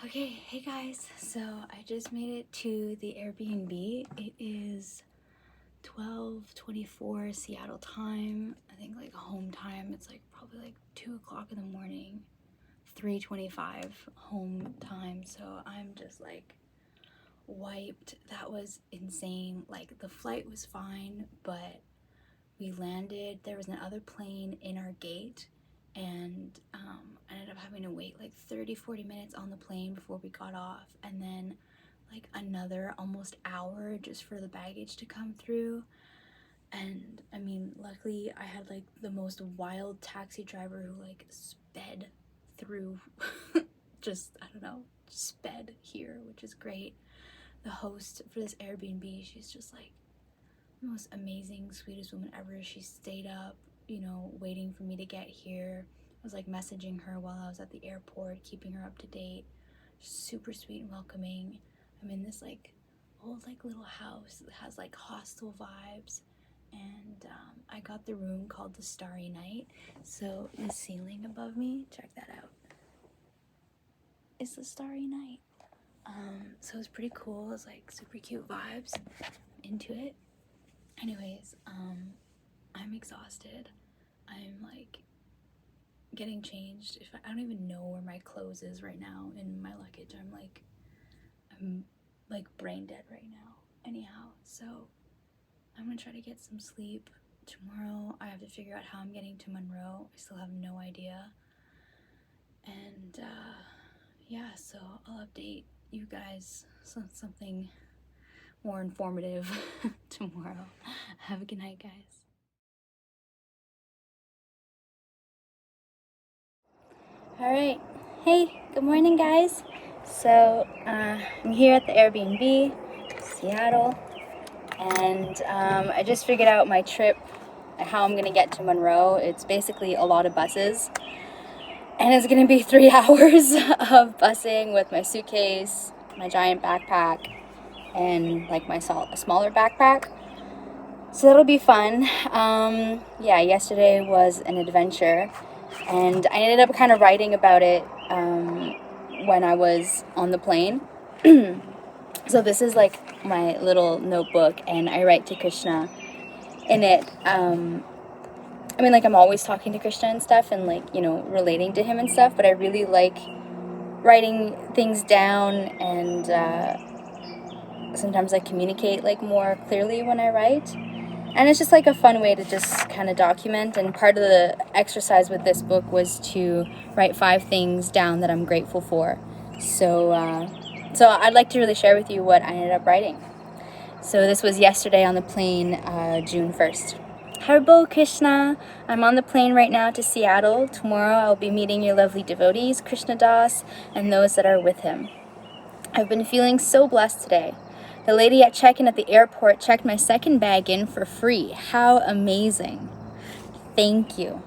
Okay, hey guys, so I just made it to the Airbnb. It is 12:24 Seattle time. I think like home time, it's like probably like 2 o'clock in the morning, 3:25 home time. So I'm just like wiped. That was insane. Like the flight was fine, but we landed, there was another plane in our gate, and I ended up having to wait like 30-40 minutes on the plane before we got off, and then like another almost hour just for the baggage to come through. And I mean, luckily I had like the most wild taxi driver who like sped through just, I don't know, sped here, which is great. The host for this Airbnb, she's just like most amazing, sweetest woman ever. She stayed up, waiting for me to get here. I was like messaging her while I was at the airport, keeping her up to date. Super sweet and welcoming. I'm in this like old like little house that has like hostel vibes, and I got the room called the Starry Night. So the ceiling above me, check that out, it's the Starry Night. So it's pretty cool. It's like super cute vibes. Into it. Anyways, I'm exhausted. I'm like getting changed. I don't even know where my clothes is right now in my luggage. I'm like brain dead right now. Anyhow, so I'm gonna try to get some sleep. Tomorrow I have to figure out how I'm getting to Monroe. I still have no idea. And yeah, so I'll update you guys something more informative tomorrow. Have a good night, guys. All right. Hey, good morning, guys. So I'm here at the Airbnb, Seattle, and I just figured out my trip, how I'm gonna get to Monroe. It's basically a lot of buses, and it's gonna be 3 hours of busing with my suitcase, my giant backpack, and like my smaller backpack. So that'll be fun. Yeah, yesterday was an adventure, and I ended up kind of writing about it when I was on the plane. So this is like my little notebook, and I write to Krishna in it. I mean, like, I'm always talking to Krishna and stuff, and like, relating to him and stuff, but I really like writing things down, and sometimes I communicate like more clearly when I write. And it's just like a fun way to just kind of document. And part of the exercise with this book was to write 5 things down that I'm grateful for. So I'd like to really share with you what I ended up writing. So this was yesterday on the plane, June 1st. Harbo Krishna, I'm on the plane right now to Seattle. Tomorrow I'll be meeting your lovely devotees, Krishna Das, and those that are with him. I've been feeling so blessed today. The lady at check-in at the airport checked my second bag in for free. How amazing. Thank you.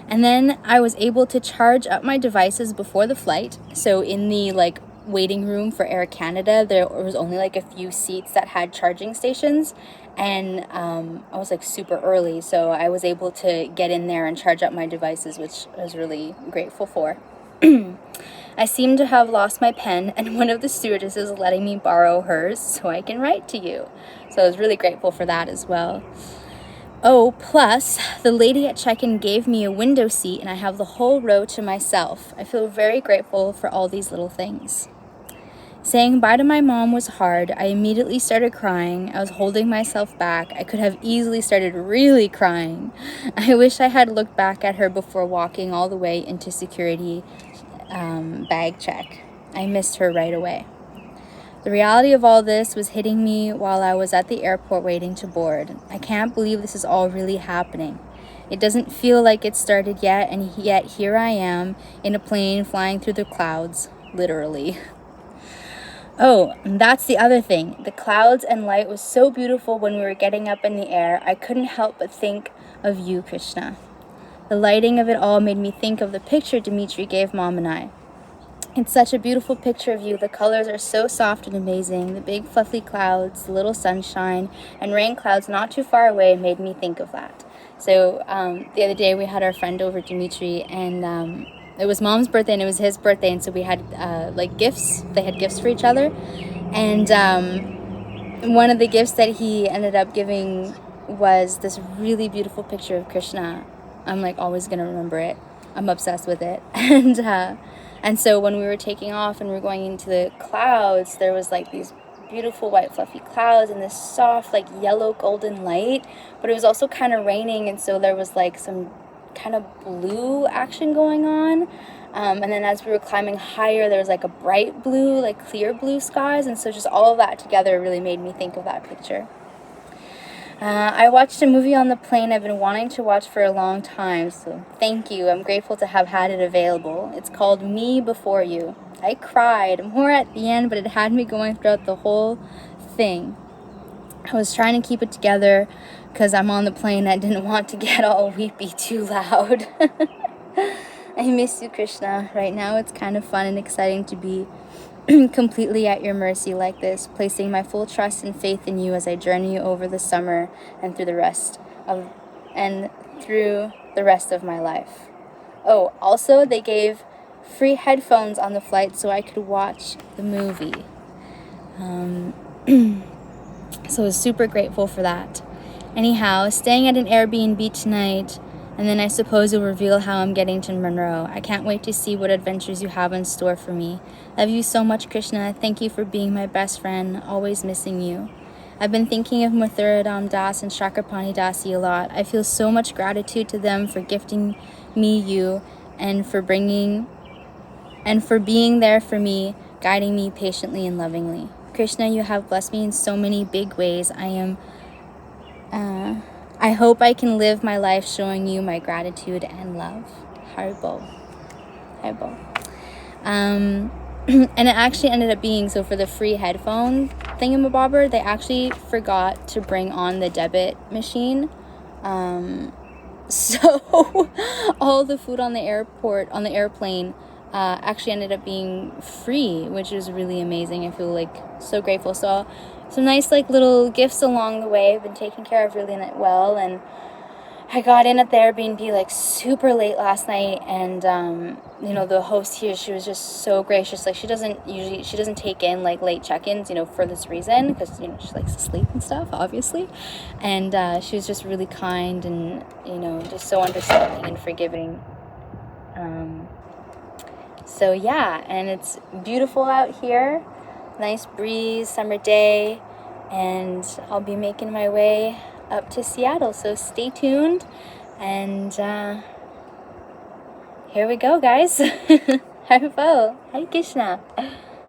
And then I was able to charge up my devices before the flight. So in the waiting room for Air Canada, there was only like a few seats that had charging stations. And I was like super early, so I was able to get in there and charge up my devices, which I was really grateful for. I seem to have lost my pen, and one of the stewardesses is letting me borrow hers so I can write to you. So I was really grateful for that as well. Oh, plus, the lady at check-in gave me a window seat, and I have the whole row to myself. I feel very grateful for all these little things. Saying bye to my mom was hard. I immediately started crying. I was holding myself back. I could have easily started really crying. I wish I had looked back at her before walking all the way into security bag check. I missed her right away. The reality of all this was hitting me while I was at the airport waiting to board. I can't believe this is all really happening. It doesn't feel like it started yet, and yet here I am in a plane flying through the clouds, literally. Oh, and that's the other thing. The clouds and light was so beautiful when we were getting up in the air. I couldn't help but think of you, Krishna. The lighting of it all made me think of the picture Dimitri gave Mom and I. It's such a beautiful picture of you. The colors are so soft and amazing. The big fluffy clouds, the little sunshine, and rain clouds not too far away made me think of that. So the other day we had our friend over, Dimitri, and it was mom's birthday and it was his birthday, and so we had like gifts. They had gifts for each other, and one of the gifts that he ended up giving was this really beautiful picture of Krishna. I'm like always gonna remember it. I'm obsessed with it. And so when we were taking off and we were going into the clouds, there was like these beautiful white fluffy clouds and this soft like yellow golden light, but it was also kind of raining, and so there was like some kind of blue action going on. And then as we were climbing higher, there was like a bright blue, like clear blue skies, and so just all of that together really made me think of that picture. I watched a movie on the plane I've been wanting to watch for a long time, so thank you. I'm grateful to have had it available. It's called Me Before You. I cried more at the end, but it had me going throughout the whole thing. I was trying to keep it together because I'm on the plane. I didn't want to get all weepy too loud. I miss you, Krishna. Right now it's kind of fun and exciting to be completely at your mercy like this, placing my full trust and faith in you as I journey over the summer and through the rest of my life. Oh, also they gave free headphones on the flight so I could watch the movie. So I was super grateful for that. Anyhow, staying at an Airbnb tonight, and then I suppose you'll reveal how I'm getting to Monroe. I can't wait to see what adventures you have in store for me. Love you so much, Krishna. Thank you for being my best friend. Always missing you. I've been thinking of Muthuradam Das and Chakrapani Dasi a lot. I feel so much gratitude to them for gifting me you and for being there for me, guiding me patiently and lovingly. Krishna, you have blessed me in so many big ways. I hope I can live my life showing you my gratitude and love. Haribo. And it actually ended up being, so for the free headphone thingamabobber, they actually forgot to bring on the debit machine. So all the food on the airplane, actually ended up being free, which is really amazing. I feel like so grateful. So some nice like little gifts along the way. I've been taken care of really well, and I got in at the Airbnb like super late last night, and the host here, she was just so gracious. Like she doesn't take in like late check-ins, for this reason, because she likes to sleep and stuff, obviously. And she was just really kind and just so understanding and forgiving. So yeah, and it's beautiful out here. Nice breeze, summer day, and I'll be making my way up to Seattle, so stay tuned, and here we go, guys. Haribo. Hare Krishna.